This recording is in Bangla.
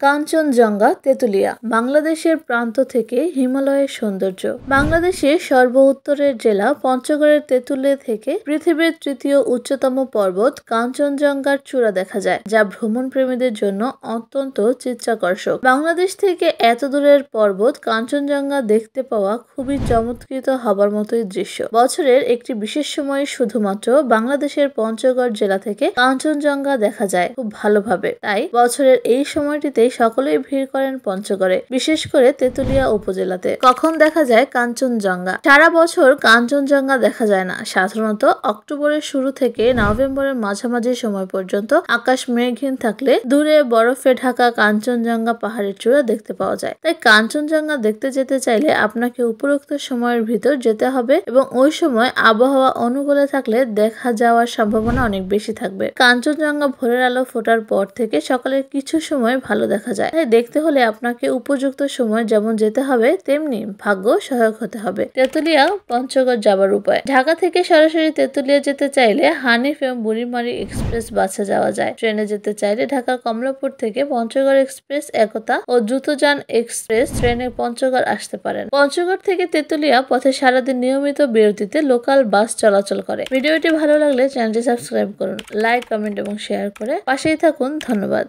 কাঞ্চনজঙ্ঘা তেঁতুলিয়া বাংলাদেশের প্রান্ত থেকে হিমালয়ের সৌন্দর্য। বাংলাদেশের সর্বোত্তরের জেলা পঞ্চগড়ের তেঁতুলিয়া থেকে পৃথিবীর তৃতীয় উচ্চতম পর্বত কাঞ্চনজঙ্ঘার চূড়া দেখা যায়, যা ভ্রমণ প্রেমীদের জন্য অত্যন্ত চিত্তাকর্ষক। বাংলাদেশ থেকে এত দূরের পর্বত কাঞ্চনজঙ্ঘা দেখতে পাওয়া খুবই চমৎকৃত হবার মতোই দৃশ্য। বছরের একটি বিশেষ সময়ে শুধুমাত্র বাংলাদেশের পঞ্চগড় জেলা থেকে কাঞ্চনজঙ্ঘা দেখা যায় খুব ভালোভাবে। তাই বছরের এই সময়টিতে সকলেই ভিড় করেন পঞ্চগড়ে, বিশেষ করে তেঁতুলিয়া উপজেলাতে। কখন দেখা যায় কাঞ্চনজঙ্ঘা? সারা বছর কাঞ্চনজঙ্ঘা দেখা যায় না। সাধারণত অক্টোবরের শুরু থেকে নভেম্বরের মাঝামাঝি সময় পর্যন্ত আকাশ মেঘহীন থাকলে দূরে বরফে ঢাকা কাঞ্চনজঙ্ঘা পাহাড়ের চূড়া দেখতে পাওয়া যায়। তাই কাঞ্চনজঙ্ঘা দেখতে যেতে চাইলে আপনাকে উপরোক্ত সময়ের ভিতর যেতে হবে এবং ওই সময় আবহাওয়া অনুকূলে থাকলে দেখা যাওয়ার সম্ভাবনা অনেক বেশি থাকবে। কাঞ্চনজঙ্ঘা ভোরের আলো ফোটার পর থেকে সকালের কিছু সময় ভালো দেখা যায়। তাই দেখতে হলে আপনাকে উপযুক্ত সময় যেমন যেতে হবে, তেমনি ভাগ্য সহায়ক হতে হবে। তেঁতুলিয়া পঞ্চগড় যাবার উপায়। ঢাকা থেকে সরাসরি তেঁতুলিয়া যেতে চাইলে হানিফ এবং বুড়িমারি এক্সপ্রেস বাসে যাওয়া যায়। ট্রেনে যেতে চাইলে ঢাকার কমলাপুর থেকে পঞ্চগড় এক্সপ্রেস, একতা ও দ্রুতযান এক্সপ্রেস ট্রেনে পঞ্চগড় আসতে পারেন। পঞ্চগড় থেকে তেঁতুলিয়া পথে সারাদিন নিয়মিত বিরতিতে লোকাল বাস চলাচল করে। ভিডিওটি ভালো লাগলে চ্যানেলটি সাবস্ক্রাইব করুন, লাইক, কমেন্ট এবং শেয়ার করে পাশেই থাকুন। ধন্যবাদ।